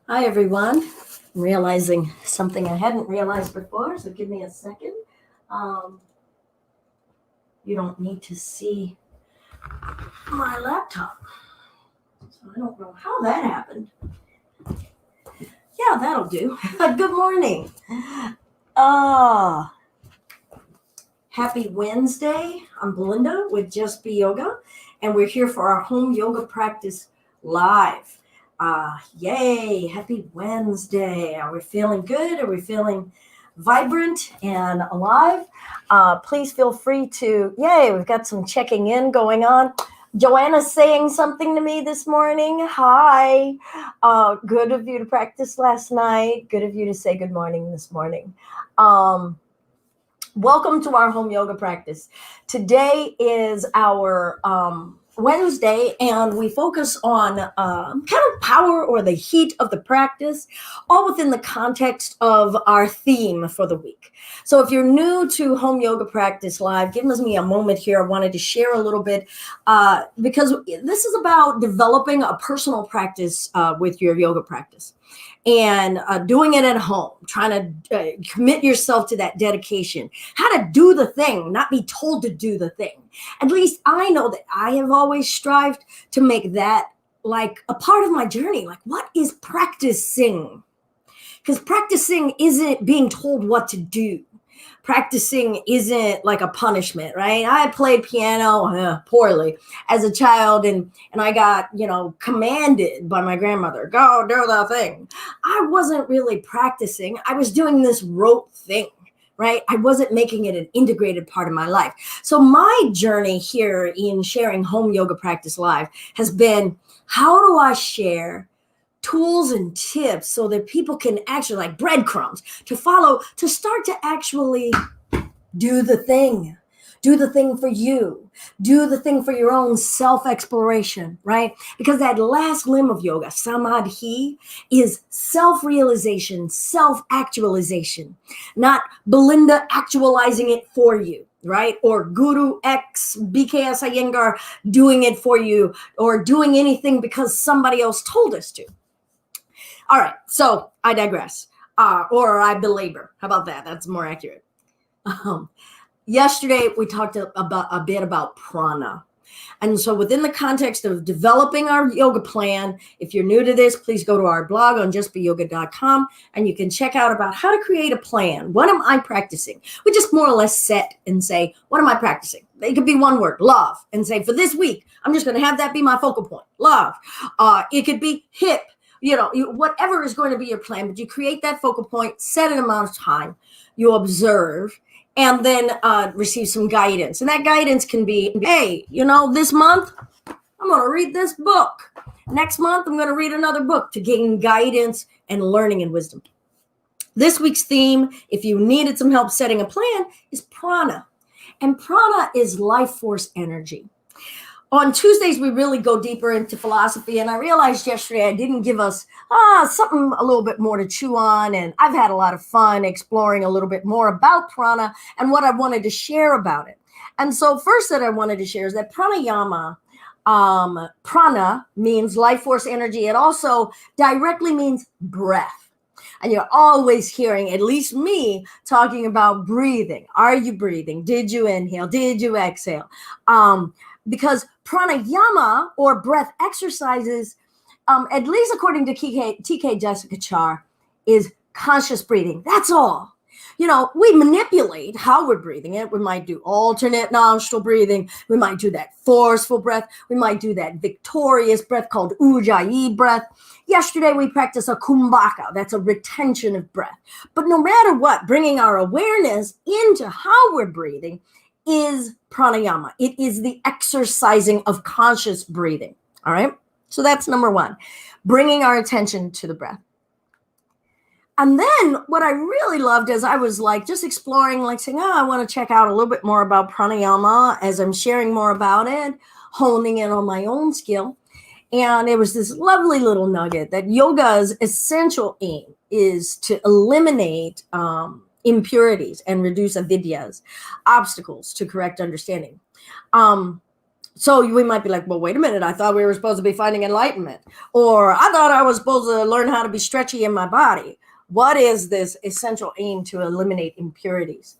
Hi, everyone. I'm realizing something I hadn't realized before, so give me a second. Um, you don't need to see my laptop, so I don't know how that happened. Yeah, that'll do. Good morning. Uh, Happy Wednesday. I'm Belinda with Just Be Yoga, and we're here for our home yoga practice live. Yay! Happy Wednesday. Are we feeling good? Are we feeling vibrant and alive? Please feel free to, yay, we've got some checking in going on. Joanna's saying something to me this morning. Hi. Good of you to practice last night. Good of you to say good morning this morning. Welcome to our home yoga practice. Today is our Wednesday, and we focus on kind of power or the heat of the practice, all within the context of our theme for the week. So if you're new to home yoga practice live, give me a moment here. I wanted to share a little bit because this is about developing a personal practice with your yoga practice and doing it at home, trying to commit yourself to that dedication, how to do the thing, not be told to do the thing. At least I know that I have always strived to make that like a part of my journey. Like, what is practicing? Because practicing isn't being told what to do. Practicing isn't like a punishment, right? I played piano poorly as a child, and I got, commanded by my grandmother, go do the thing. I wasn't really practicing. I was doing this rote thing, right? I wasn't making it an integrated part of my life. So my journey here in sharing home yoga practice live has been, how do I share tools and tips so that people can actually, like breadcrumbs to follow, to start to actually do the thing. Do the thing for you. Do the thing for your own self-exploration, right? Because that last limb of yoga, samadhi, is self-realization, self-actualization, not Belinda actualizing it for you, right? Or Guru X, BKS Iyengar doing it for you, or doing anything because somebody else told us to. All right, so I digress, or I belabor. How about that? That's more accurate. Yesterday, we talked a bit about prana. And so within the context of developing our yoga plan, if you're new to this, please go to our blog on justbeyoga.com and you can check out about how to create a plan. What am I practicing? We just more or less set and say, what am I practicing? It could be one word, love, and say, for this week, I'm just going to have that be my focal point, love. It could be hip. Whatever is going to be your plan, but you create that focal point, set an amount of time, you observe, and then receive some guidance. And that guidance can be, hey, this month, I'm going to read this book. Next month, I'm going to read another book to gain guidance and learning and wisdom. This week's theme, if you needed some help setting a plan, is prana. And prana is life force energy. On Tuesdays, we really go deeper into philosophy, and I realized yesterday I didn't give us something a little bit more to chew on, and I've had a lot of fun exploring a little bit more about prana and what I wanted to share about it. And so first that I wanted to share is that pranayama, prana means life force energy. It also directly means breath. And you're always hearing, at least me, talking about breathing. Are you breathing? Did you inhale? Did you exhale? Because pranayama, or breath exercises, at least according to TK Jessica Char, is conscious breathing. That's all. We manipulate how we're breathing it. We might do alternate nostril breathing. We might do that forceful breath. We might do that victorious breath called ujjayi breath. Yesterday, we practiced a kumbhaka. That's a retention of breath. But no matter what, bringing our awareness into how we're breathing is pranayama. It is the exercising of conscious breathing. All right. So that's number one, bringing our attention to the breath. And then what I really loved as I was like just exploring, like saying, I want to check out a little bit more about pranayama as I'm sharing more about it, honing in on my own skill. And it was this lovely little nugget that yoga's essential aim is to eliminate impurities and reduce avidyas, obstacles to correct understanding. So we might be like, well, wait a minute. I thought we were supposed to be finding enlightenment. Or I thought I was supposed to learn how to be stretchy in my body. What is this essential aim to eliminate impurities?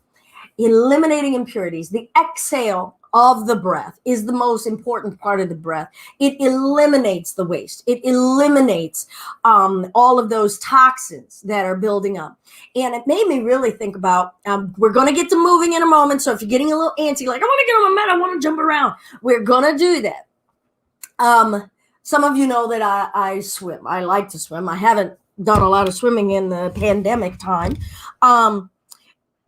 Eliminating impurities, the exhale of the breath is the most important part of the breath. It eliminates the waste. It eliminates all of those toxins that are building up. And it made me really think about, we're going to get to moving in a moment. So if you're getting a little antsy, like, I want to get on my mat, I want to jump around, we're going to do that. Some of you know that I swim. I like to swim. I haven't done a lot of swimming in the pandemic time.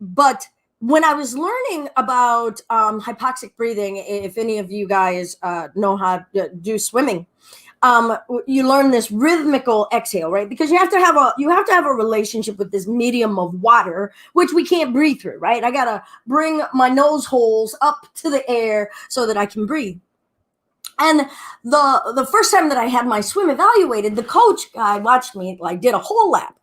But when I was learning about hypoxic breathing, if any of you guys know how to do swimming, you learn this rhythmical exhale, right? Because you have to have a relationship with this medium of water, which we can't breathe through, right? I gotta bring my nose holes up to the air so that I can breathe. And the first time that I had my swim evaluated, the coach guy watched me, like, did a whole lap.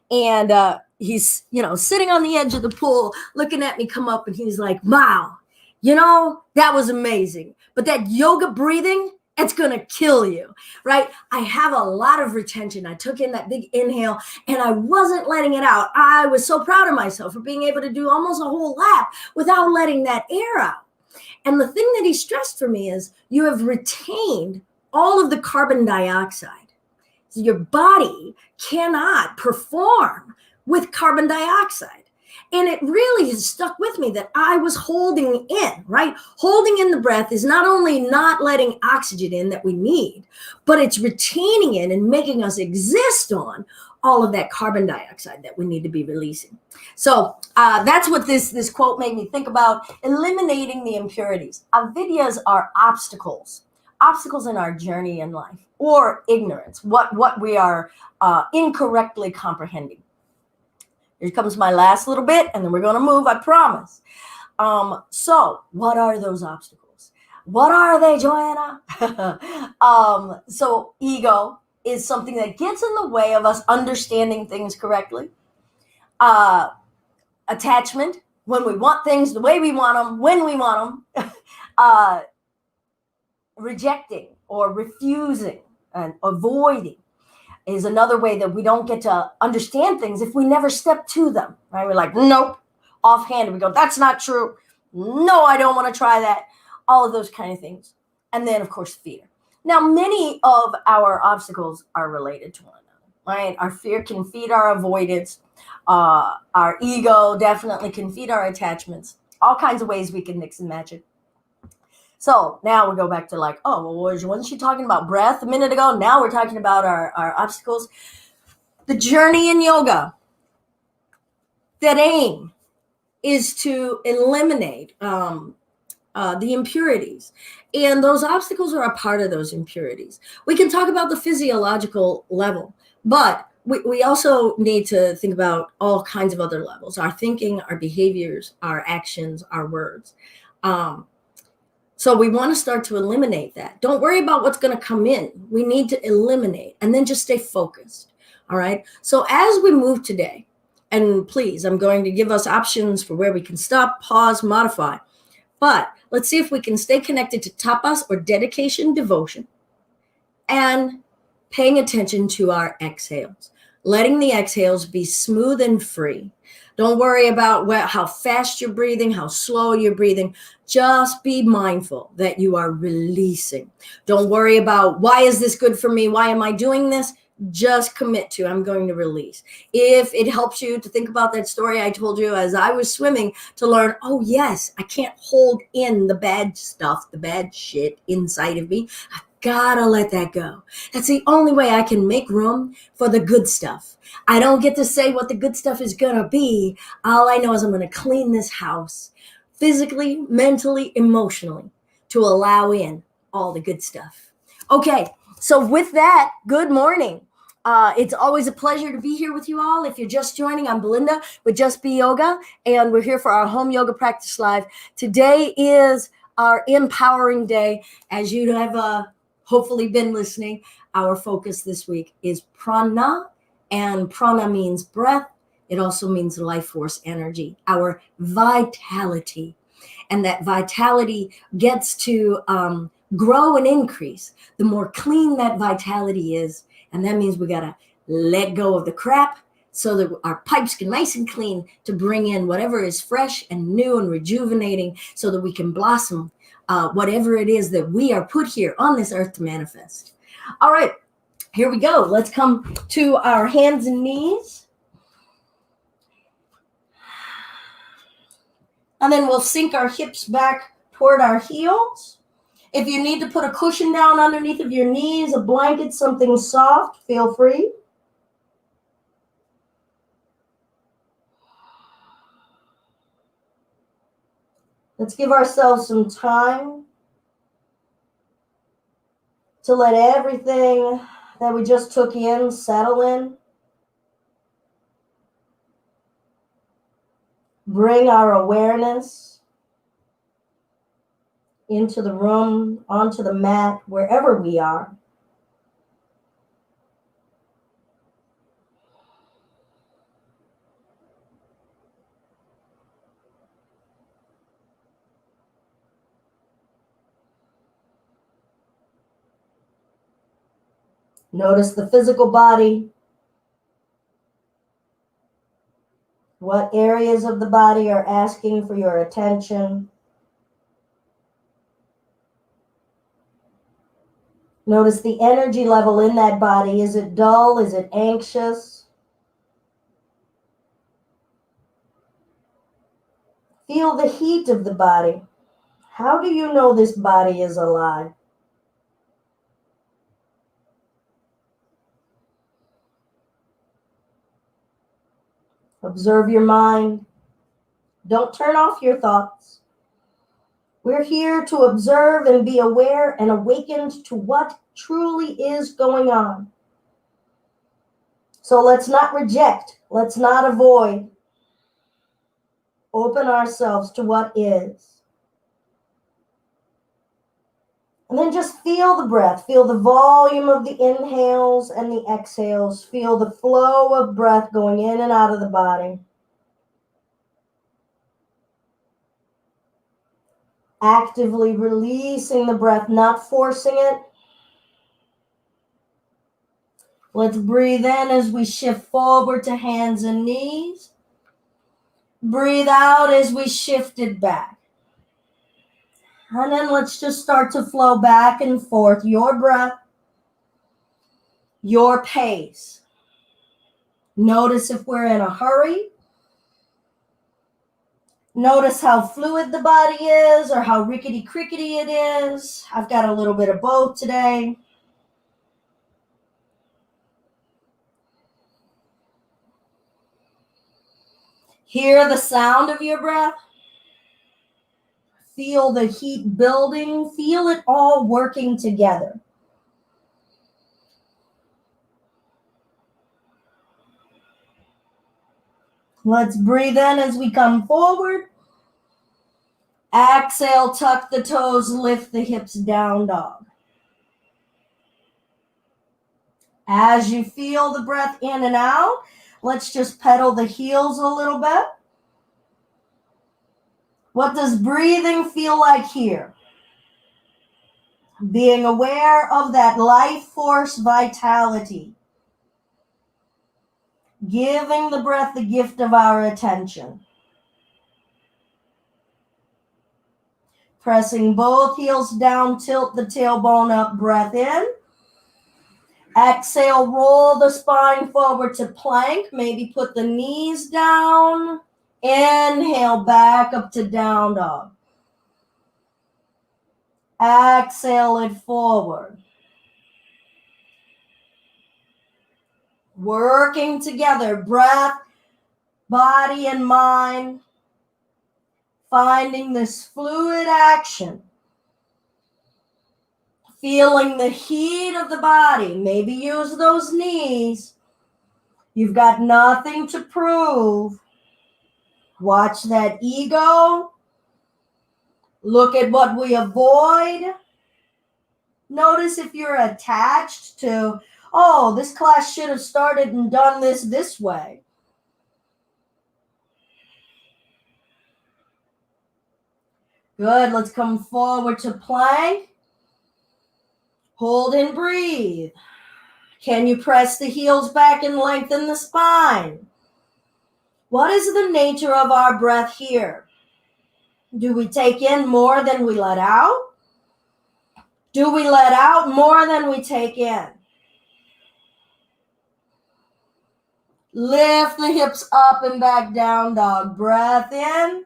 And he's, sitting on the edge of the pool looking at me come up, and he's like, wow, that was amazing. But that yoga breathing, it's going to kill you, right? I have a lot of retention. I took in that big inhale and I wasn't letting it out. I was so proud of myself for being able to do almost a whole lap without letting that air out. And the thing that he stressed for me is you have retained all of the carbon dioxide. So your body cannot perform with carbon dioxide. And it really has stuck with me that I was holding in, right? Holding in the breath is not only not letting oxygen in that we need, but it's retaining it and making us exist on all of that carbon dioxide that we need to be releasing. So that's what this quote made me think about: eliminating the impurities. Avidyas are obstacles in our journey in life, or ignorance, what we are incorrectly comprehending. Here comes my last little bit, and then we're going to move, I promise. So what are those obstacles? What are they, Joanna? So ego is something that gets in the way of us understanding things correctly. Attachment, when we want things the way we want them, when we want them. Rejecting or refusing and avoiding is another way that we don't get to understand things if we never step to them, right? We're like, nope, offhand. We go, that's not true. No, I don't want to try that. All of those kind of things. And then, of course, fear. Now, many of our obstacles are related to one another, right? Our fear can feed our avoidance. Our ego definitely can feed our attachments. All kinds of ways we can mix and match it. So now we go back to like, oh, well, wasn't she talking about breath a minute ago? Now we're talking about our obstacles. The journey in yoga, that aim is to eliminate the impurities. And those obstacles are a part of those impurities. We can talk about the physiological level, but we also need to think about all kinds of other levels: our thinking, our behaviors, our actions, our words. So we want to start to eliminate that. Don't worry about what's going to come in. We need to eliminate and then just stay focused. All right. So as we move today, and please, I'm going to give us options for where we can stop, pause, modify. But let's see if we can stay connected to tapas, or dedication, devotion, and paying attention to our exhales, letting the exhales be smooth and free. Don't worry about how fast you're breathing, how slow you're breathing. Just be mindful that you are releasing. Don't worry about, why is this good for me? Why am I doing this? Just commit to, I'm going to release. If it helps you to think about that story I told you as I was swimming, to learn, oh yes, I can't hold in the bad stuff, the bad shit inside of me. I've gotta let that go. That's the only way I can make room for the good stuff. I don't get to say what the good stuff is gonna be. All I know is I'm gonna clean this house physically, mentally, emotionally, to allow in all the good stuff. Okay, so with that, good morning. It's always a pleasure to be here with you all. If you're just joining, I'm Belinda with Just Be Yoga, and we're here for our home yoga practice live. Today is our empowering day. As you have hopefully been listening, our focus this week is prana, and prana means breath. It also means life force energy, our vitality. and that vitality gets to grow and increase, the more clean that vitality is. And that means we got to let go of the crap so that our pipes get nice and clean to bring in whatever is fresh and new and rejuvenating so that we can blossom whatever it is that we are put here on this earth to manifest. All right, here we go. Let's come to our hands and knees. And then we'll sink our hips back toward our heels. If you need to put a cushion down underneath of your knees, a blanket, something soft, feel free. Let's give ourselves some time to let everything that we just took in settle in. Bring our awareness into the room, onto the mat, wherever we are. Notice the physical body. What areas of the body are asking for your attention? Notice the energy level in that body. Is it dull? Is it anxious? Feel the heat of the body. How do you know this body is alive? Observe your mind. Don't turn off your thoughts. We're here to observe and be aware and awakened to what truly is going on. So let's not reject. Let's not avoid. Open ourselves to what is. And then just feel the breath. Feel the volume of the inhales and the exhales. Feel the flow of breath going in and out of the body. Actively releasing the breath, not forcing it. Let's breathe in as we shift forward to hands and knees. Breathe out as we shift it back. And then let's just start to flow back and forth. Your breath, your pace. Notice if we're in a hurry. Notice how fluid the body is or how rickety-crickety it is. I've got a little bit of both today. Hear the sound of your breath. Feel the heat building. Feel it all working together. Let's breathe in as we come forward. Exhale, tuck the toes, lift the hips, down dog. As you feel the breath in and out, let's just pedal the heels a little bit. What does breathing feel like here? Being aware of that life force vitality. Giving the breath the gift of our attention. Pressing both heels down, tilt the tailbone up, breath in. Exhale, roll the spine forward to plank. Maybe put the knees down. Inhale, back up to down dog. Exhale it forward. Working together, breath, body, and mind. Finding this fluid action. Feeling the heat of the body. Maybe use those knees. You've got nothing to prove. Watch that ego. Look at what we avoid. Notice if you're attached to, oh, this class should have started and done this way. Good. Let's come forward to plank. Hold and breathe. Can you press the heels back and lengthen the spine? What is the nature of our breath here? Do we take in more than we let out? Do we let out more than we take in? Lift the hips up and back, down dog. Breath in.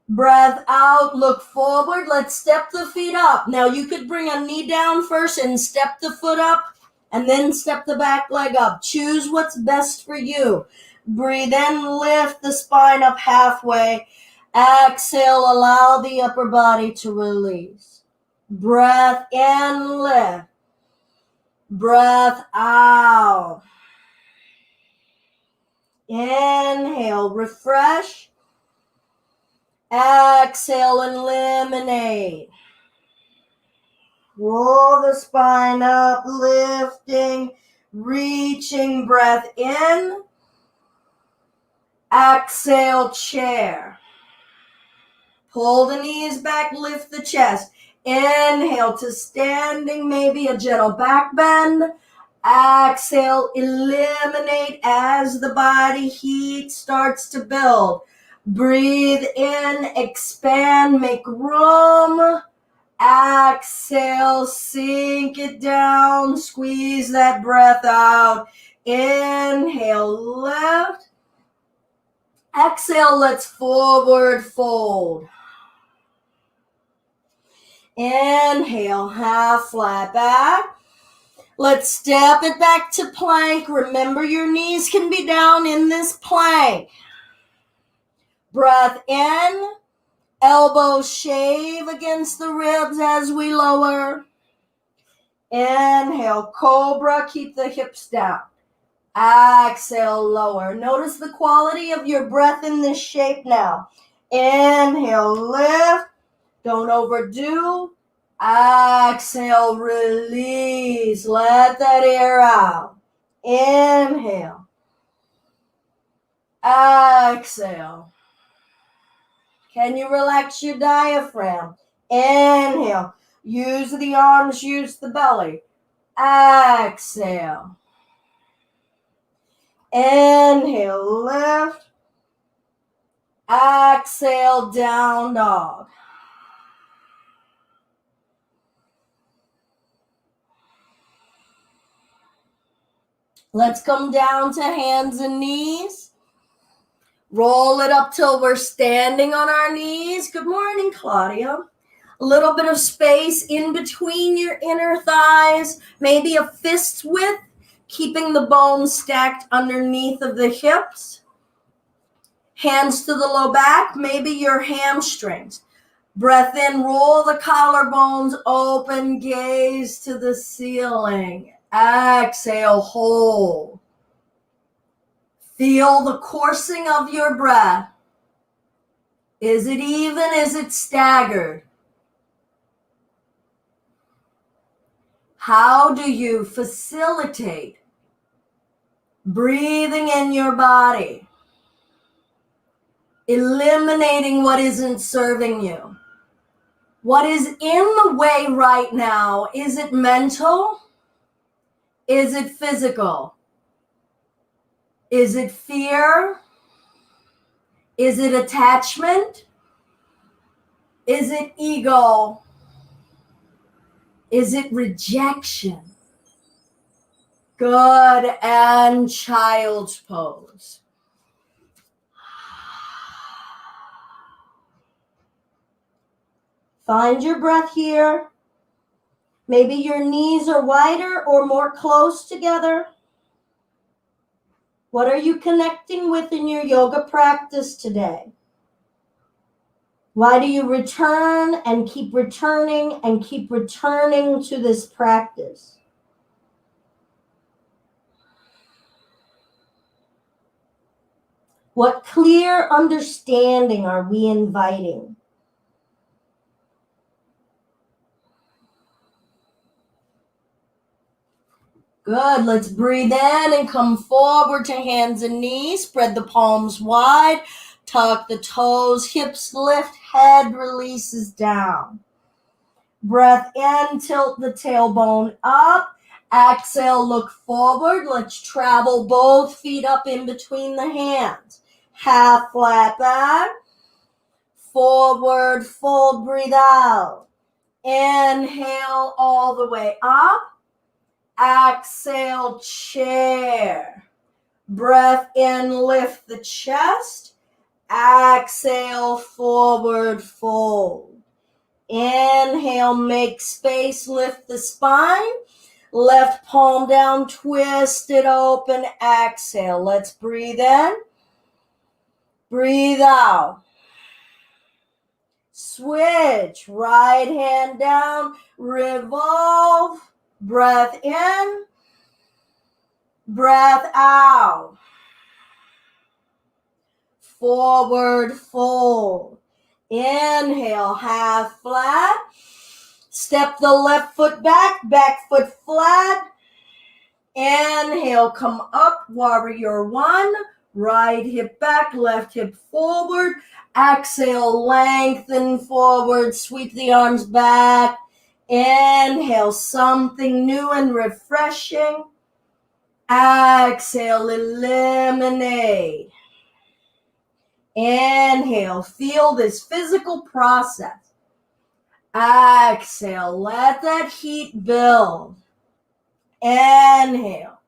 Breath out. Look forward. Let's step the feet up. Now you could bring a knee down first and step the foot up and then step the back leg up. Choose what's best for you. Breathe in. Lift the spine up halfway. Exhale. Allow the upper body to release. Breath in. Lift. Breath out. Inhale, refresh. Exhale, eliminate. Roll the spine up, lifting, reaching, breath in. Exhale, chair. Pull the knees back, lift the chest. Inhale to standing, maybe a gentle back bend. Exhale, eliminate as the body heat starts to build. Breathe in, expand, make room. Exhale, sink it down, squeeze that breath out. Inhale, lift. Exhale, let's forward fold. Inhale, half flat back. Let's step it back to plank. Remember, your knees can be down in this plank. Breath in. Elbows shave against the ribs as we lower. Inhale, cobra. Keep the hips down. Exhale, lower. Notice the quality of your breath in this shape now. Inhale, lift. Don't overdo. Exhale, release. Let that air out. Inhale. Exhale. Can you relax your diaphragm? Inhale. Use the arms, use the belly. Exhale. Inhale, lift. Exhale, down dog. Let's come down to hands and knees. Roll it up till we're standing on our knees. Good morning, Claudia. A little bit of space in between your inner thighs, maybe a fist width, keeping the bones stacked underneath of the hips. Hands to the low back, maybe your hamstrings. Breath in, roll the collarbones open, gaze to the ceiling. Exhale, hold. Feel the coursing of your breath. Is it even? Is it staggered? How do you facilitate breathing in your body? Eliminating what isn't serving you. What is in the way right now? Is it mental? Is it physical? Is it fear? Is it attachment? Is it ego? Is it rejection? Good, and child's pose. Find your breath here. Maybe your knees are wider or more close together. What are you connecting with in your yoga practice today? Why do you return and keep returning and keep returning to this practice? What clear understanding are we inviting? Good. Let's breathe in and come forward to hands and knees. Spread the palms wide. Tuck the toes, hips lift, head releases down. Breath in, tilt the tailbone up. Exhale, look forward. Let's travel both feet up in between the hands. Half flat back. Forward fold, breathe out. Inhale all the way up. Exhale, chair. Breath in, lift the chest. Exhale, forward fold. Inhale, make space, lift the spine. Left palm down, twist it open. Exhale. Let's breathe in. Breathe out. Switch. Right hand down. Revolve. Breath in. Breath out. Forward fold. Inhale, half flat. Step the left foot back foot flat. Inhale, come up, warrior one. Right hip back, left hip forward. Exhale, lengthen forward, sweep the arms back. Inhale, something new and refreshing. Exhale, eliminate. Inhale, feel this physical process. Exhale, let that heat build. Inhale.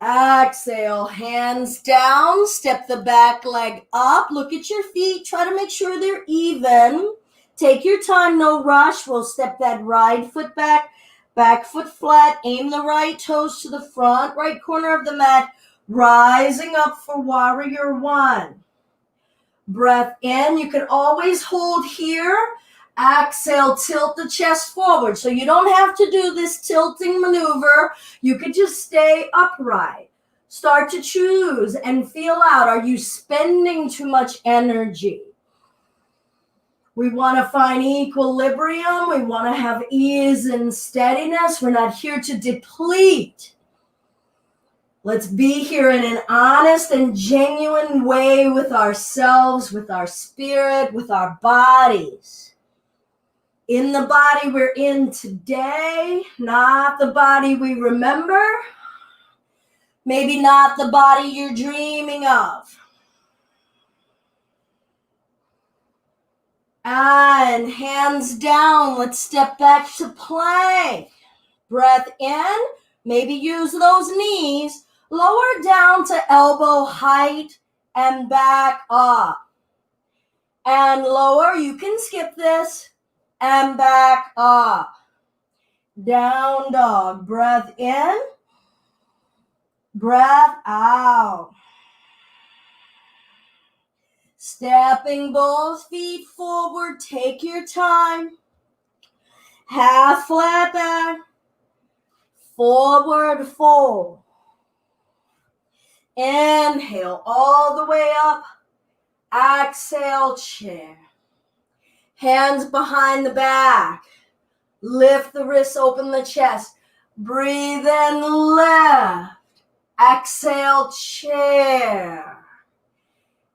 Exhale, hands down, step the back leg up, look at your feet, try to make sure they're even. Take your time, no rush. We'll step that right foot back foot flat, aim the right toes to the front, right corner of the mat, rising up for warrior one. Breath in, you can always hold here. Exhale, tilt the chest forward. So you don't have to do this tilting maneuver. You could just stay upright. Start to choose and feel out. Are you spending too much energy? We want to find equilibrium. We want to have ease and steadiness. We're not here to deplete. Let's be here in an honest and genuine way with ourselves, with our spirit, with our bodies. In the body we're in today, not the body we remember, maybe not the body you're dreaming of. And hands down, let's step back to plank. Breath in, maybe use those knees. Lower down to elbow height and back up. And lower, you can skip this, and back up. Down dog, breath in, breath out. Stepping both feet forward, take your time. Half flat back, forward fold. Inhale all the way up. Exhale, chair. Hands behind the back. Lift the wrists, open the chest. Breathe in, lift. Exhale, chair.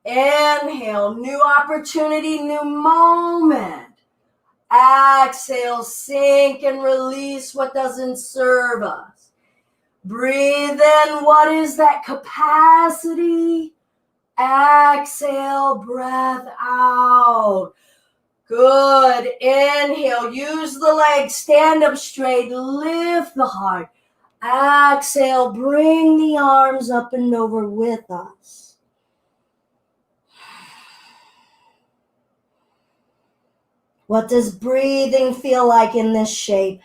Inhale, new opportunity, new moment. Exhale, sink and release what doesn't serve us. Breathe in, what is that capacity? Exhale, breath out. Good. Inhale, use the legs, stand up straight, lift the heart. Exhale, bring the arms up and over with us. What does breathing feel like in this shape?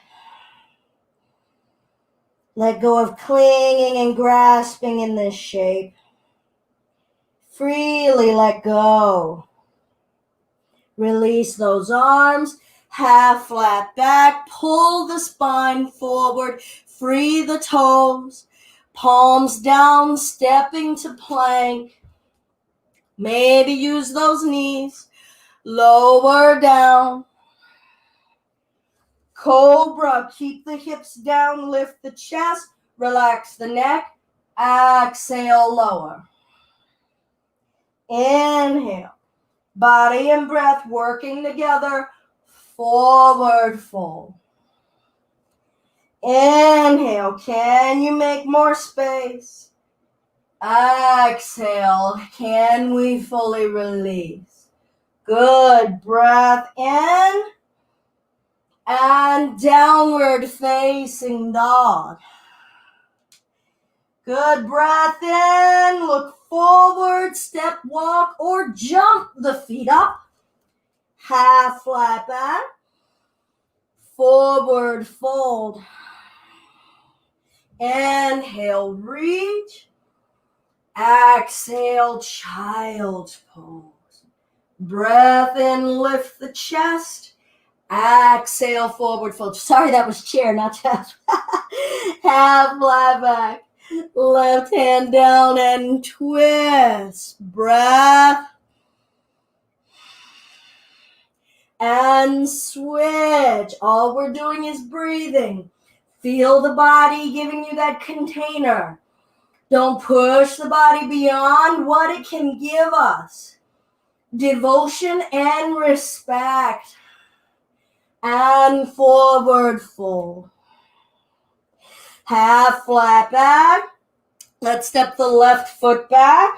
Let go of clinging and grasping in this shape. Freely let go. Release those arms, half flat back, pull the spine forward, free the toes, palms down, stepping to plank. Maybe use those knees, lower down. Cobra, keep the hips down, lift the chest, relax the neck, exhale, lower. Inhale. Body and breath working together. Forward fold. Inhale. Can you make more space? Exhale. Can we fully release? Good. Breath in. And downward facing dog. Good. Breath in. Look forward. Step, walk, or jump the feet up. Half flat back. Forward fold. Inhale, reach. Exhale, child's pose. Breath in, lift the chest. Exhale, forward fold. Sorry, that was chair, not chest. Half flat back. Left hand down and twist. Breath. And switch. All we're doing is breathing. Feel the body giving you that container. Don't push the body beyond what it can give us. Devotion and respect. And forward fold. Half flat back. Let's step the left foot back.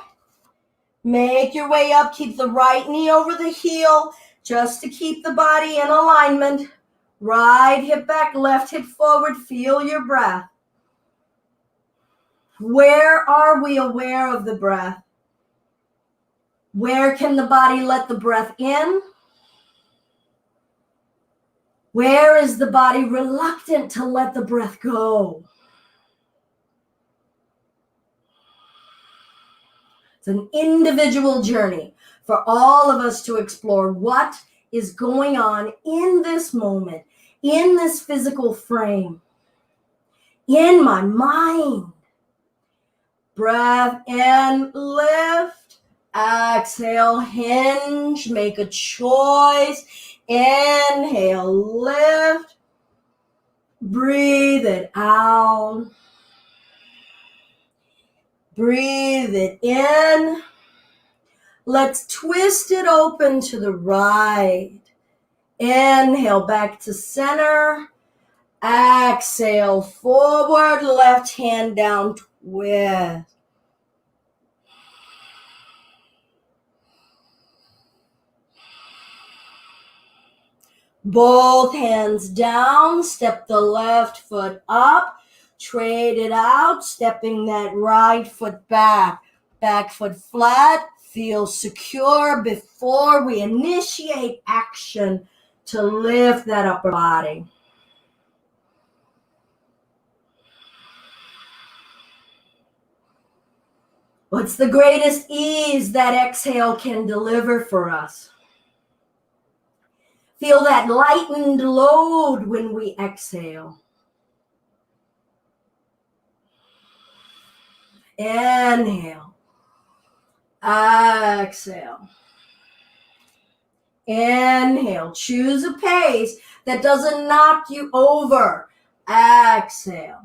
Make your way up. Keep the right knee over the heel just to keep the body in alignment. Right hip back, left hip forward. Feel your breath. Where are we aware of the breath? Where can the body let the breath in? Where is the body reluctant to let the breath go? It's an individual journey for all of us to explore what is going on in this moment, in this physical frame, in my mind. Breath in, lift. Exhale, hinge, make a choice. Inhale, lift. Breathe it out. Breathe it in. Let's twist it open to the right. Inhale, back to center. Exhale, forward, left hand down, twist. Both hands down, step the left foot up, trade it out, stepping that right foot back. Back foot flat, feel secure before we initiate action to lift that upper body. What's the greatest ease that exhale can deliver for us? Feel that lightened load when we exhale. Inhale. Exhale. Inhale. Choose a pace that doesn't knock you over. Exhale.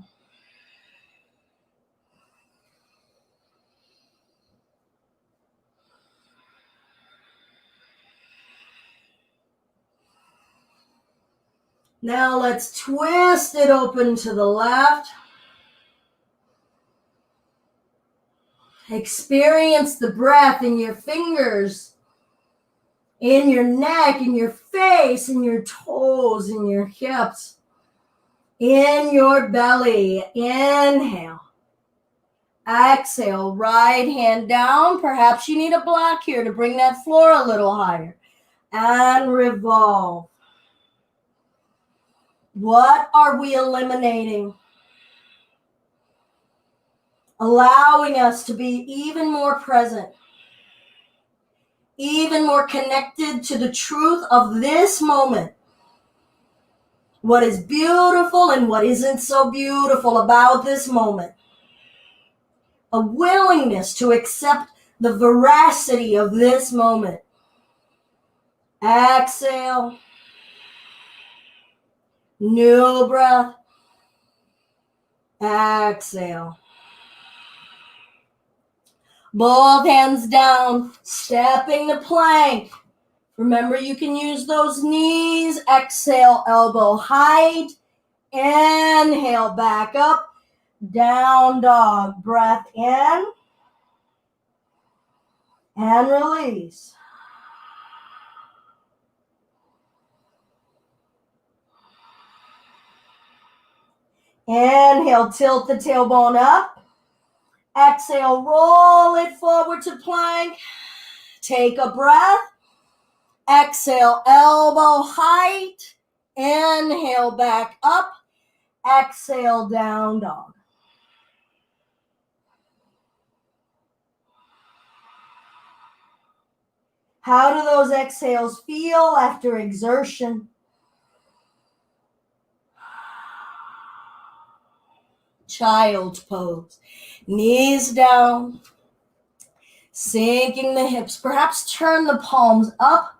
Now let's twist it open to the left. Experience the breath in your fingers, in your neck, in your face, in your toes, in your hips, in your belly. Inhale. Exhale. Right hand down. Perhaps you need a block here to bring that floor a little higher. And revolve. What are we eliminating? Allowing us to be even more present, even more connected to the truth of this moment. What is beautiful and what isn't so beautiful about this moment. A willingness to accept the veracity of this moment. Exhale. New breath. Exhale. Both hands down, stepping the plank. Remember, you can use those knees. Exhale, elbow height. Inhale, back up. Down dog. Breath in. And release. Inhale, tilt the tailbone up. Exhale, roll it forward to plank. Take a breath. Exhale, elbow height. Inhale, back up. Exhale, down dog. How do those exhales feel after exertion? Child's pose. Knees down. Sinking the hips. Perhaps turn the palms up.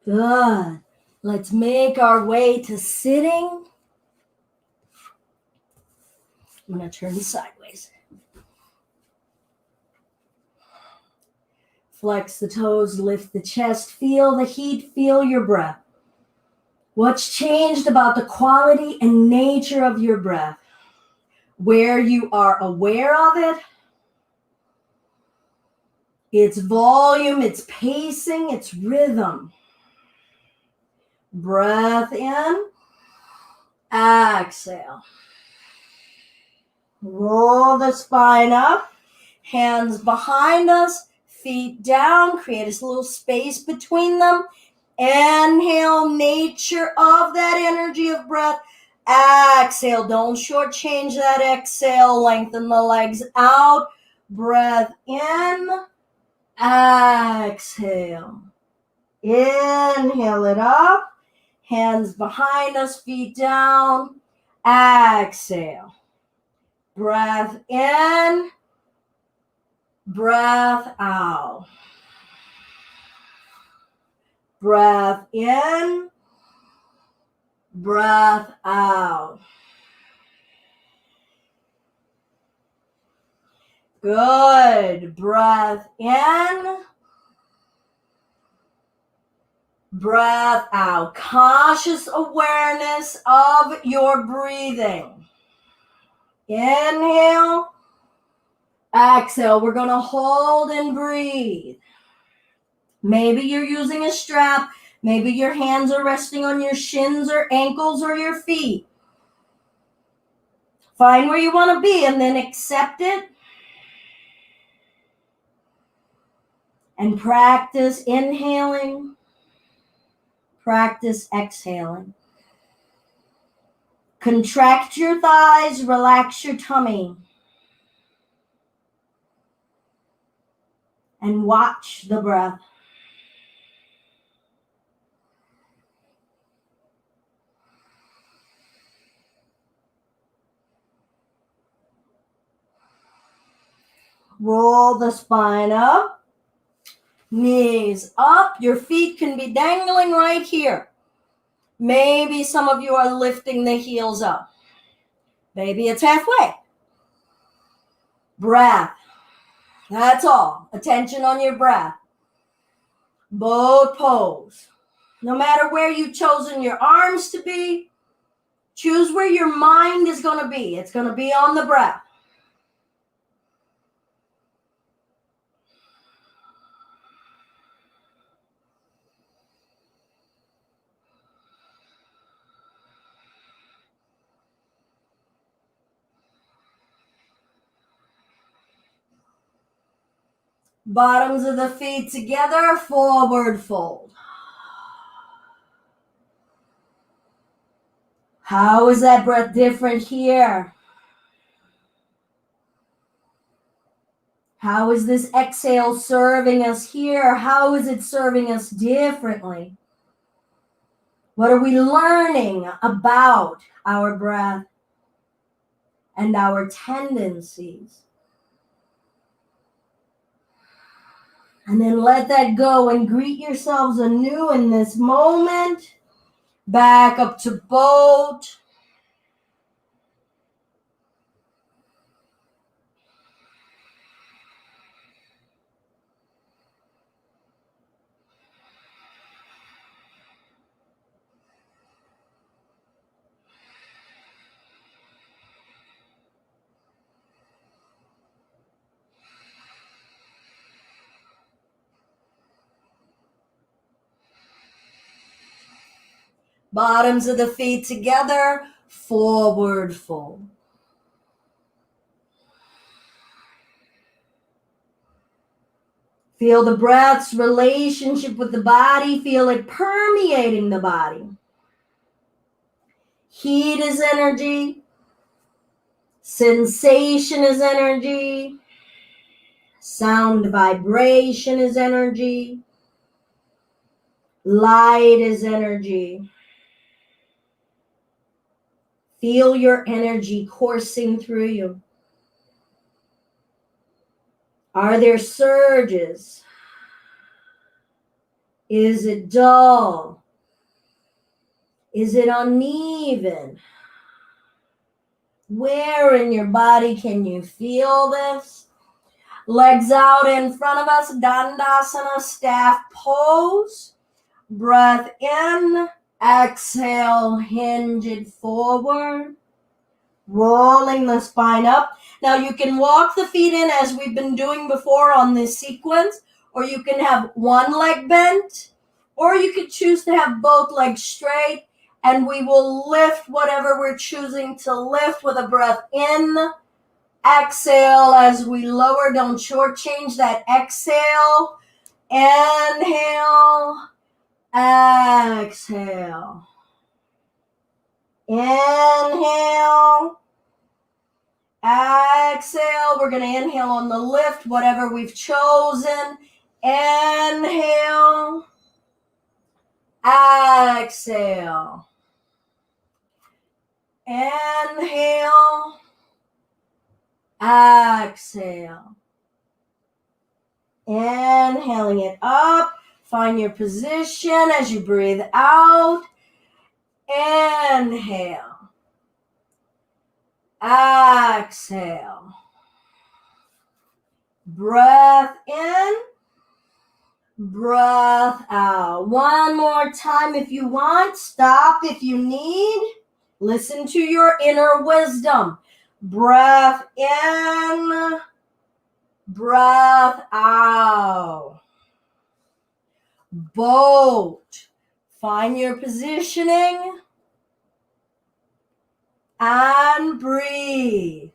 Good. Let's make our way to sitting. I'm going to turn sideways. Flex the toes, lift the chest, feel the heat, feel your breath. What's changed about the quality and nature of your breath? Where you are aware of it, its volume, its pacing, its rhythm. Breath in, exhale. Roll the spine up, hands behind us, feet down, create a little space between them. Inhale, nature of that energy of breath. Exhale, don't shortchange that exhale, lengthen the legs out. Breath in, exhale. Inhale it up, hands behind us, feet down. Exhale. Breath in, breath out. Breath in, breath out. Good. Breath in, breath out. Conscious awareness of your breathing. Inhale, exhale. We're going to hold and breathe. Maybe you're using a strap. Maybe your hands are resting on your shins or ankles or your feet. Find where you want to be and then accept it. And practice inhaling. Practice exhaling. Contract your thighs, relax your tummy. And watch the breath. Roll the spine up, knees up. Your feet can be dangling right here. Maybe some of you are lifting the heels up. Maybe it's halfway. Breath. That's all. Attention on your breath. Boat pose. No matter where you've chosen your arms to be, choose where your mind is going to be. It's going to be on the breath. Bottoms of the feet together, forward fold. How is that breath different here? How is this exhale serving us here? How is it serving us differently? What are we learning about our breath and our tendencies? And then let that go and greet yourselves anew in this moment. Back up to boat. Bottoms of the feet together, forward fold. Feel the breath's relationship with the body. Feel it permeating the body. Heat is energy. Sensation is energy. Sound vibration is energy. Light is energy. Feel your energy coursing through you. Are there surges? Is it dull? Is it uneven? Where in your body can you feel this? Legs out in front of us, Dandasana, staff pose. Breath in, exhale, hinge it forward. Rolling the spine up. Now you can walk the feet in as we've been doing before on this sequence, or you can have one leg bent, or you could choose to have both legs straight, and we will lift whatever we're choosing to lift with a breath in. Exhale as we lower. Don't shortchange that exhale. Inhale. Exhale. Inhale. Exhale. We're going to inhale on the lift, whatever we've chosen. Inhale. Exhale. Inhale. Exhale. Inhaling it up. Find your position as you breathe out. Inhale. Exhale. Breath in. Breath out. One more time if you want. Stop if you need. Listen to your inner wisdom. Breath in. Breath out. Boat. Find your positioning. And breathe.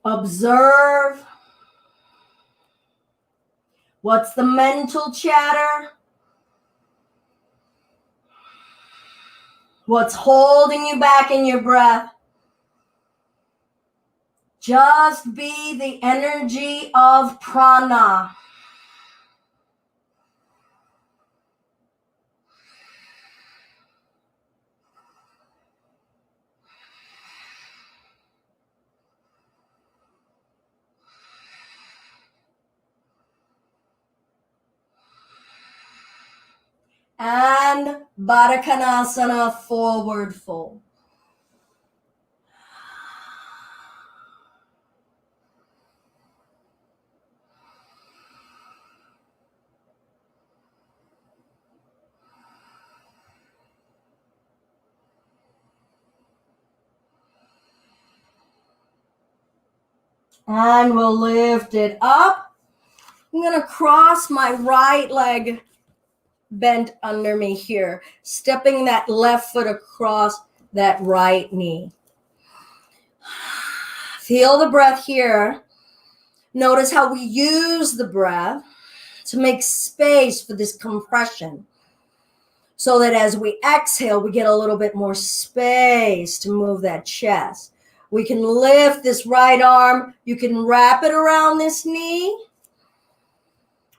Observe. What's the mental chatter? What's holding you back in your breath? Just be the energy of prana. And Baddha Konasana, forward fold. And we'll lift it up. I'm going to cross my right leg bent under me here, stepping that left foot across that right knee. Feel the breath here. Notice how we use the breath to make space for this compression, so that as we exhale, we get a little bit more space to move that chest. We can lift this right arm. You can wrap it around this knee.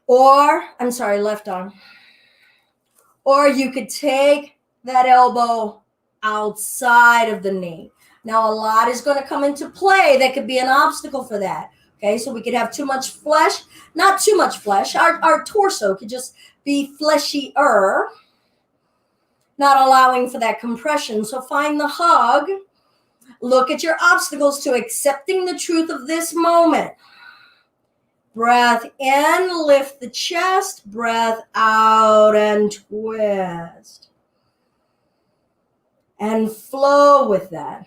Left arm. Or you could take that elbow outside of the knee. Now, a lot is going to come into play that could be an obstacle for that. Okay, so we could have too much flesh, not too much flesh. Our torso could just be fleshier, not allowing for that compression. So find the hug. Look at your obstacles to accepting the truth of this moment. Breath in, lift the chest. Breath out and twist. And flow with that.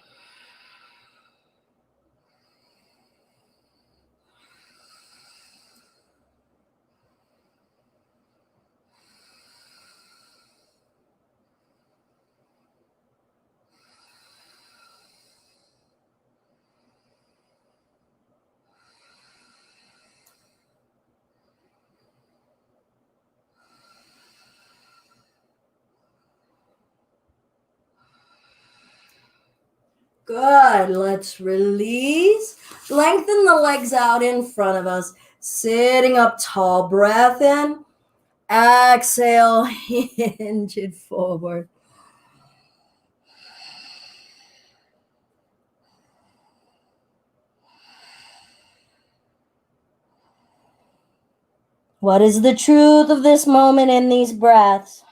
Good. Let's release. Lengthen the legs out in front of us. Sitting up tall. Breath in. Exhale. Hinge it forward. What is the truth of this moment in these breaths?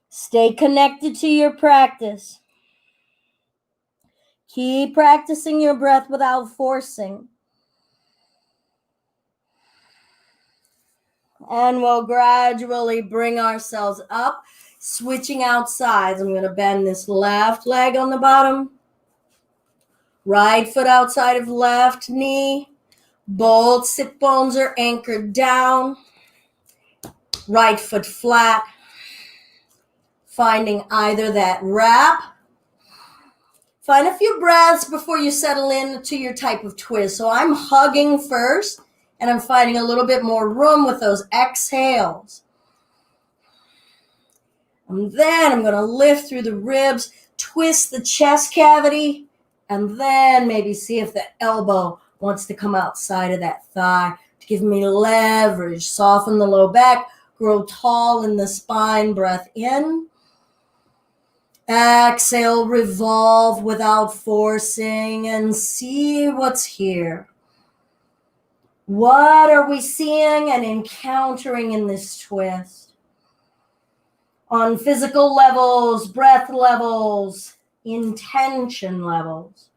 Stay connected to your practice. Keep practicing your breath without forcing. And we'll gradually bring ourselves up, switching out sides. I'm going to bend this left leg on the bottom. Right foot outside of left knee. Both sit bones are anchored down. Right foot flat. Finding either that wrap. Find a few breaths before you settle into your type of twist. So I'm hugging first, and I'm finding a little bit more room with those exhales. And then I'm going to lift through the ribs, twist the chest cavity, and then maybe see if the elbow wants to come outside of that thigh to give me leverage. Soften the low back, grow tall in the spine. Breath in. Exhale, revolve without forcing and see what's here. What are we seeing and encountering in this twist? On physical levels, breath levels, intention levels,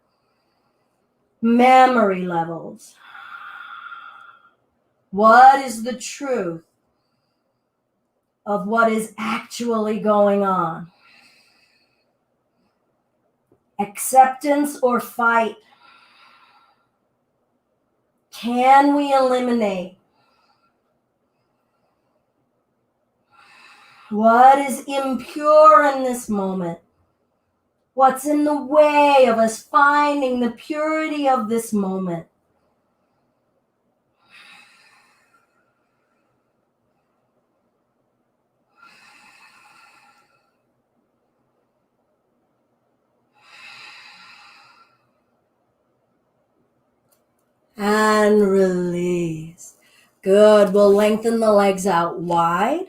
memory levels. What is the truth of what is actually going on? Acceptance or fight? Can we eliminate? What is impure in this moment? What's in the way of us finding the purity of this moment? And release. Good. We'll lengthen the legs out wide.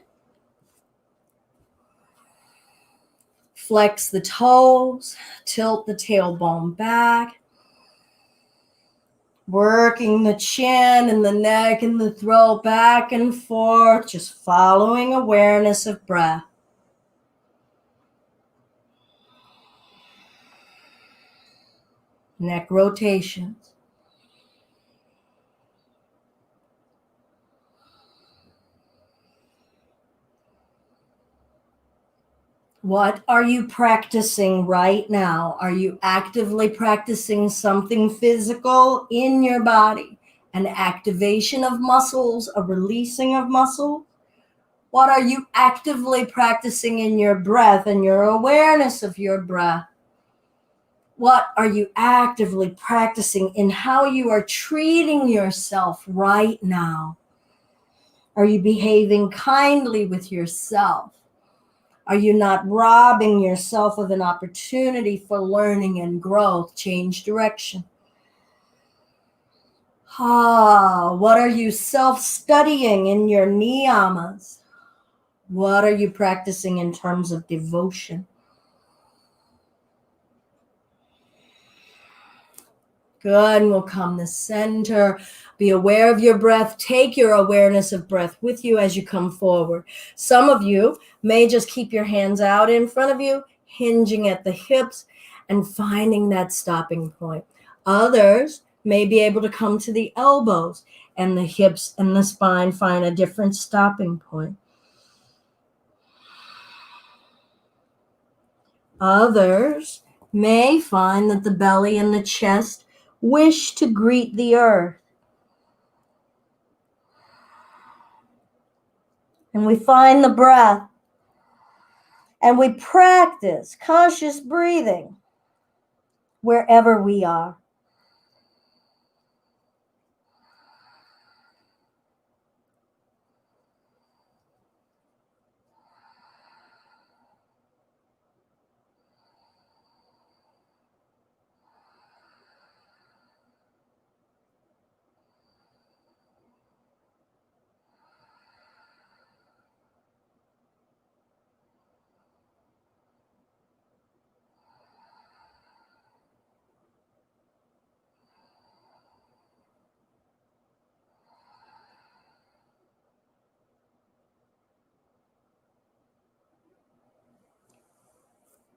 Flex the toes. Tilt the tailbone back. Working the chin and the neck and the throat back and forth. Just following awareness of breath. Neck rotations. What are you practicing right now? Are you actively practicing something physical in your body? An activation of muscles, a releasing of muscle? What are you actively practicing in your breath and your awareness of your breath? What are you actively practicing in how you are treating yourself right now? Are you behaving kindly with yourself? Are you not robbing yourself of an opportunity for learning and growth? Change direction. What are you self-studying in your niyamas? What are you practicing in terms of devotion? Good, and we'll come to center. Be aware of your breath. Take your awareness of breath with you as you come forward. Some of you may just keep your hands out in front of you, hinging at the hips and finding that stopping point. Others may be able to come to the elbows and the hips and the spine, find a different stopping point. Others may find that the belly and the chest wish to greet the earth. And we find the breath. And we practice conscious breathing wherever we are.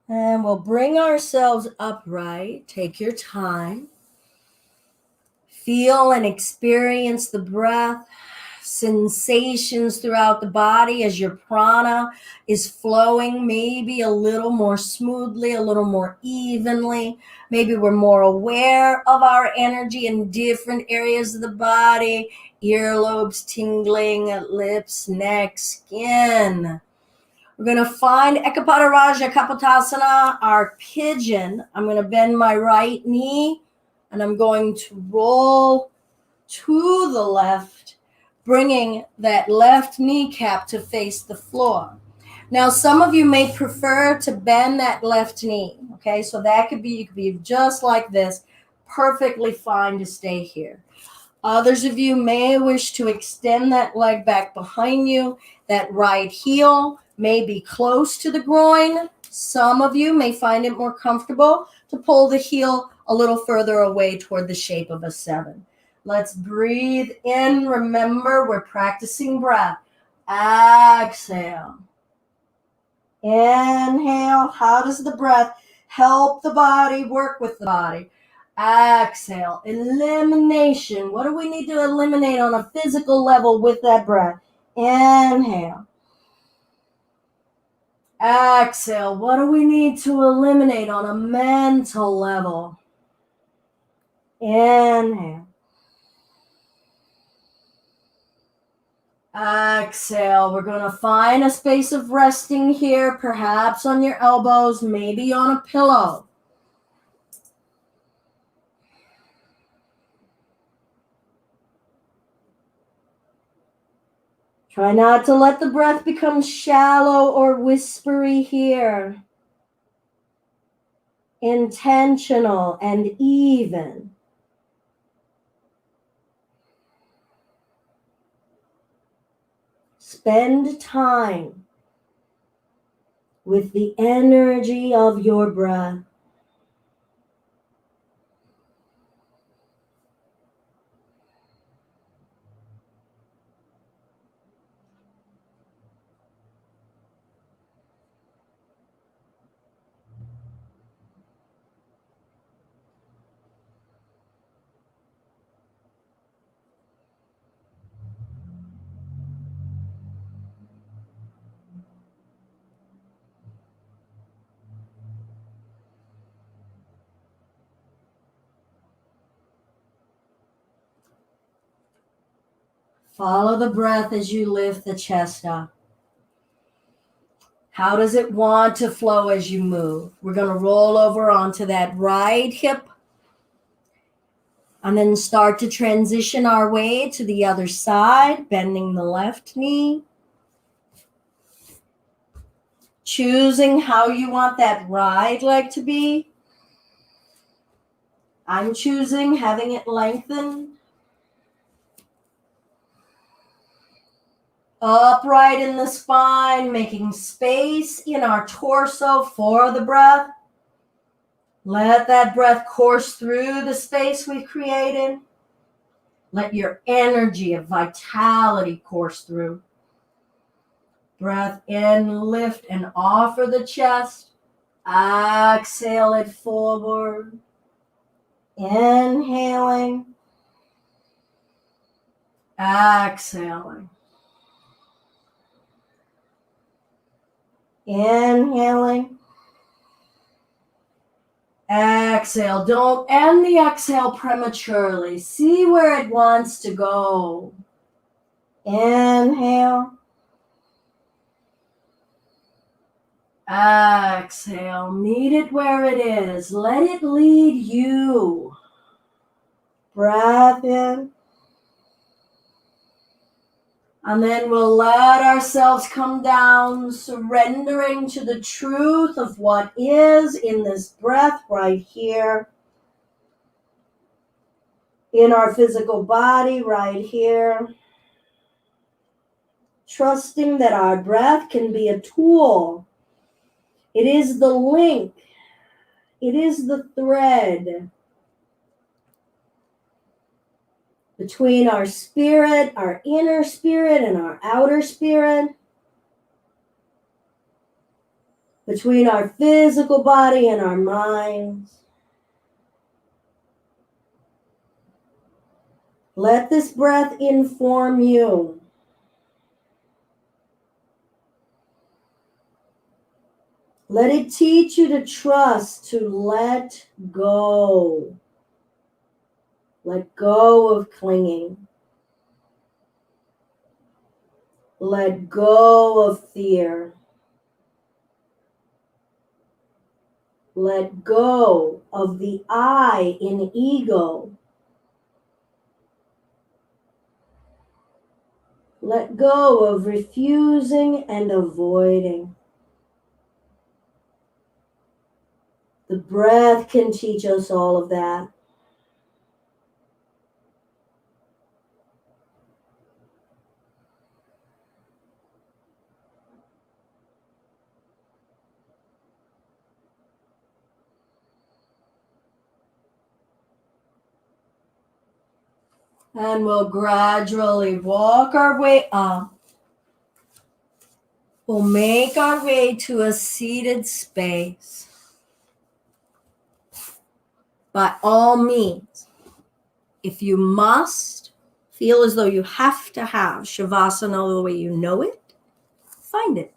And we'll bring ourselves upright. Take your time. Feel and experience the breath, sensations throughout the body as your prana is flowing, maybe a little more smoothly, a little more evenly. Maybe we're more aware of our energy in different areas of the body, earlobes tingling, lips, neck, skin. We're going to find Ekapada Kapotasana, our pigeon. I'm going to bend my right knee and I'm going to roll to the left, bringing that left kneecap to face the floor. Now, some of you may prefer to bend that left knee, okay? So that could be, you could be just like this, perfectly fine to stay here. Others of you may wish to extend that leg back behind you. That right heel may be close to the groin. Some of you may find it more comfortable to pull the heel a little further away toward the shape of a 7. Let's breathe in. Remember, we're practicing breath. Exhale. Inhale. How does the breath help the body work with the body? Exhale. Elimination. What do we need to eliminate on a physical level with that breath? Inhale. Exhale. What do we need to eliminate on a mental level? Inhale. Exhale. We're going to find a space of resting here, perhaps on your elbows, maybe on a pillow. Try not to let the breath become shallow or whispery here. Intentional and even. Spend time with the energy of your breath. Follow the breath as you lift the chest up. How does it want to flow as you move? We're going to roll over onto that right hip and then start to transition our way to the other side, bending the left knee. choosing how you want that ride like to be. I'm choosing having it lengthen. Upright in the spine, making space in our torso for the breath. Let that breath course through the space we've created. Let your energy of vitality course through. Breath in, lift and offer the chest. Exhale it forward. Inhaling. Exhaling. Inhaling. Exhale. Don't end the exhale prematurely. See where it wants to go. Inhale. Exhale. Meet it where it is. Let it lead you. Breath in. And then we'll let ourselves come down, surrendering to the truth of what is in this breath right here. In our physical body right here. Trusting that our breath can be a tool. It is the link. It is the thread between our spirit, our inner spirit, and our outer spirit. Between our physical body and our minds. Let this breath inform you. Let it teach you to trust, to let go. Let go of clinging. Let go of fear. Let go of the I in ego. Let go of refusing and avoiding. The breath can teach us all of that. And we'll gradually walk our way up. We'll make our way to a seated space. By all means, if you must feel as though you have to have Shavasana the way you know it, find it.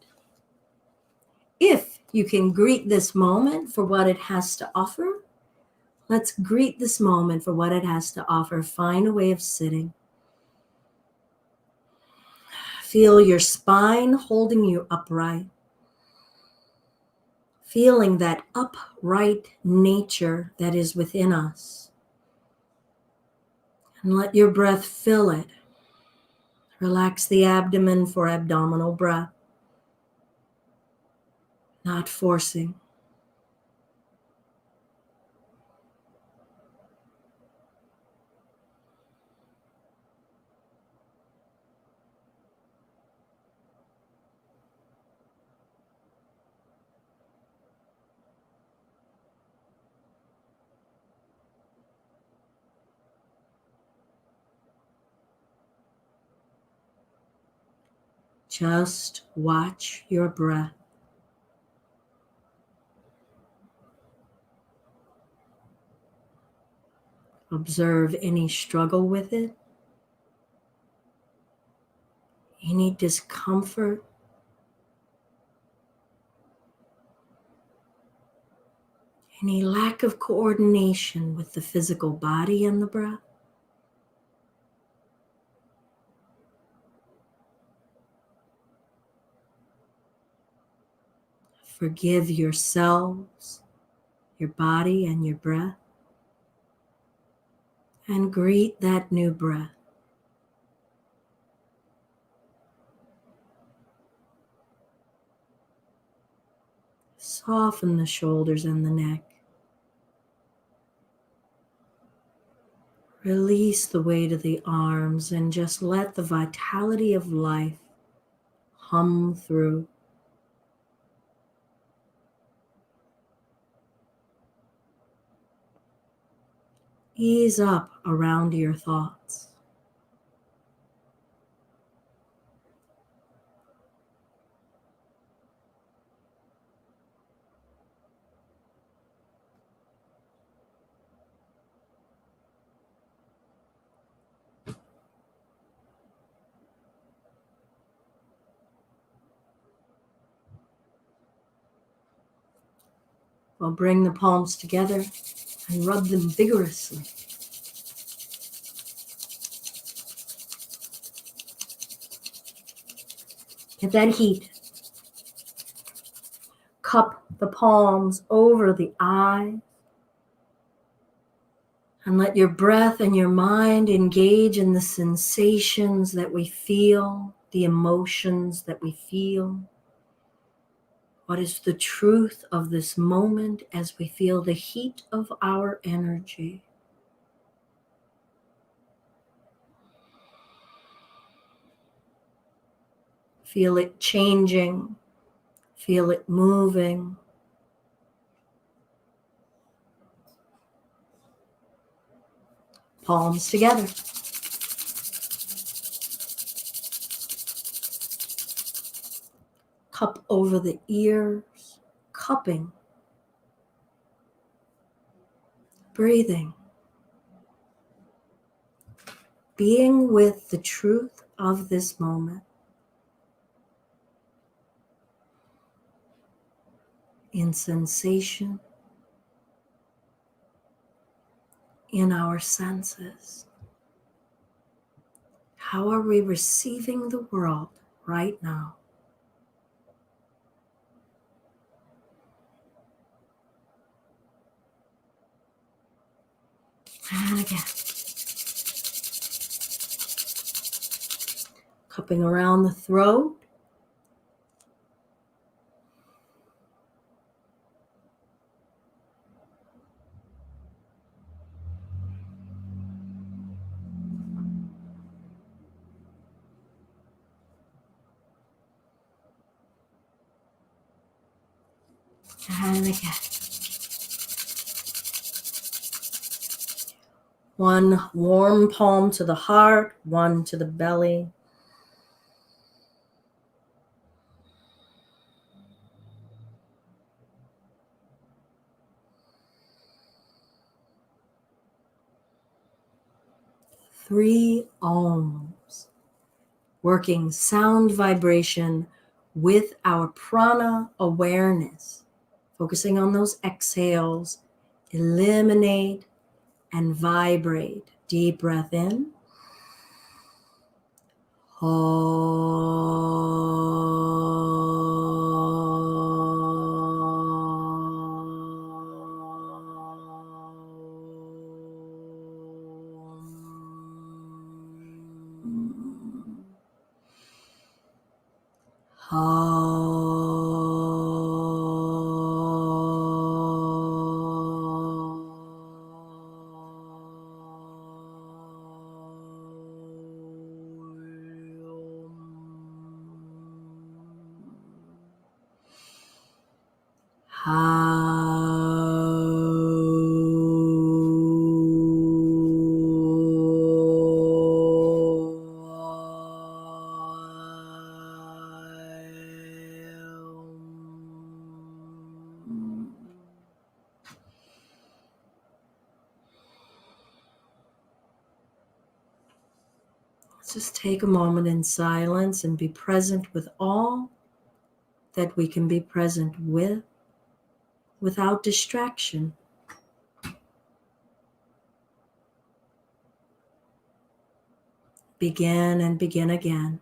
If you can greet this moment for what it has to offer, let's greet this moment for what it has to offer. Find a way of sitting. Feel your spine holding you upright. Feeling that upright nature that is within us. And let your breath fill it. Relax the abdomen for abdominal breath. Not forcing. Just watch your breath. Observe any struggle with it, any discomfort, any lack of coordination with the physical body and the breath. Forgive yourselves, your body, and your breath, and greet that new breath. Soften the shoulders and the neck. Release the weight of the arms and just let the vitality of life hum through. Ease up around your thoughts. We'll bring the palms together and rub them vigorously. Get that heat. Cup the palms over the eyes and let your breath and your mind engage in the sensations that we feel, the emotions that we feel. What is the truth of this moment as we feel the heat of our energy? Feel it changing. Feel it moving. Palms together. Cup over the ears. Cupping. Breathing. Being with the truth of this moment. In sensation. In our senses. How are we receiving the world right now? And again. Cupping around the throat. And again. One warm palm to the heart, one to the belly. Three ohms. Working sound vibration with our prana awareness. Focusing on those exhales. Eliminate and vibrate. Deep breath in. Let's just take a moment in silence and be present with all that we can be present with without distraction. Begin and begin again.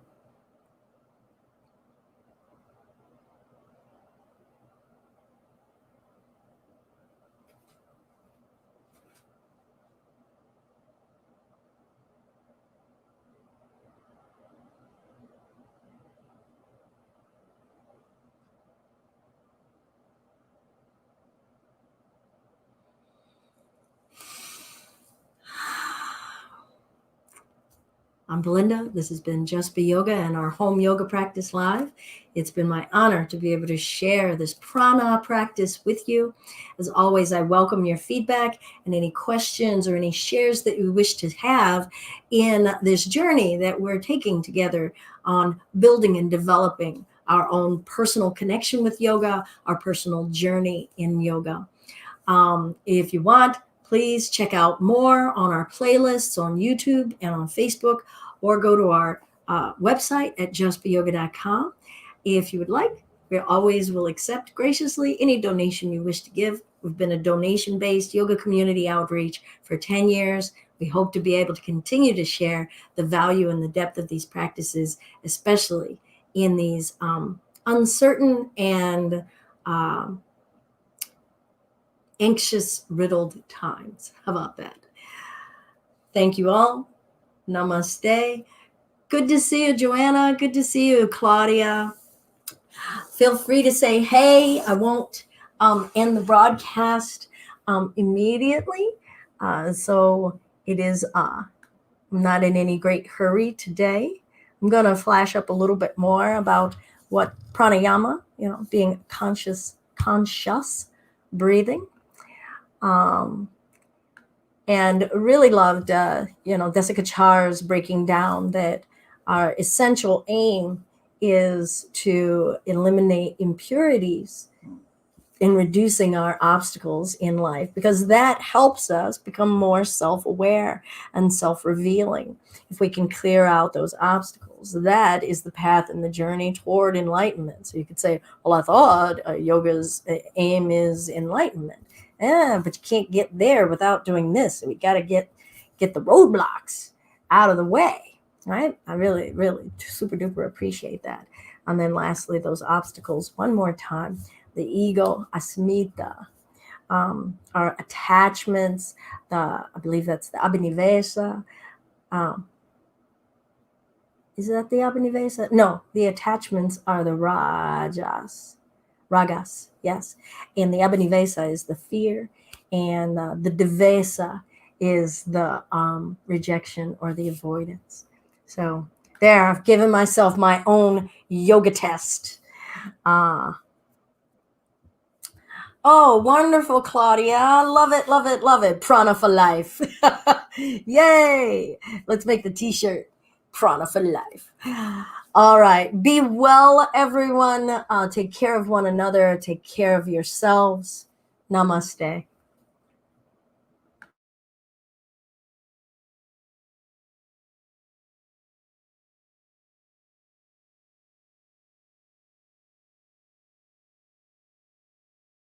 I'm Belinda. This has been Just Be Yoga and our home yoga practice live. It's been my honor to be able to share this prana practice with you. As always, I welcome your feedback and any questions or any shares that you wish to have in this journey that we're taking together on building and developing our own personal connection with yoga, our personal journey in yoga. If you want, please check out more on our playlists on YouTube and on Facebook, or go to our website at justbeyoga.com. If you would like, we always will accept graciously any donation you wish to give. We've been a donation-based yoga community outreach for 10 years. We hope to be able to continue to share the value and the depth of these practices, especially in these uncertain and anxious, riddled times. How about that? Thank you all. Namaste. Good to see you, Joanna. Good to see you, Claudia. Feel free to say, hey, I won't end the broadcast immediately. So it is, I'm not in any great hurry today. I'm going to flash up a little bit more about what pranayama, being conscious breathing. And really loved, Desika Char's breaking down that our essential aim is to eliminate impurities in reducing our obstacles in life, because that helps us become more self-aware and self-revealing. If we can clear out those obstacles, that is the path and the journey toward enlightenment. So you could say, well, I thought yoga's aim is enlightenment. Yeah, but you can't get there without doing this. So we got to get the roadblocks out of the way, right? I really, really super duper appreciate that. And then lastly, those obstacles, one more time, the ego, asmita, our attachments, I believe that's the abhinivesa. Is that the abhinivesa? No, the attachments are the ragas, yes. And the abhinivesa is the fear, and the devesa is the rejection or the avoidance. So there, I've given myself my own yoga test. Oh, wonderful, Claudia. Love it, love it, love it. Prana for life. Yay. Let's make the t-shirt. Prana for life. All right. Be well, everyone. Take care of one another. Take care of yourselves. Namaste.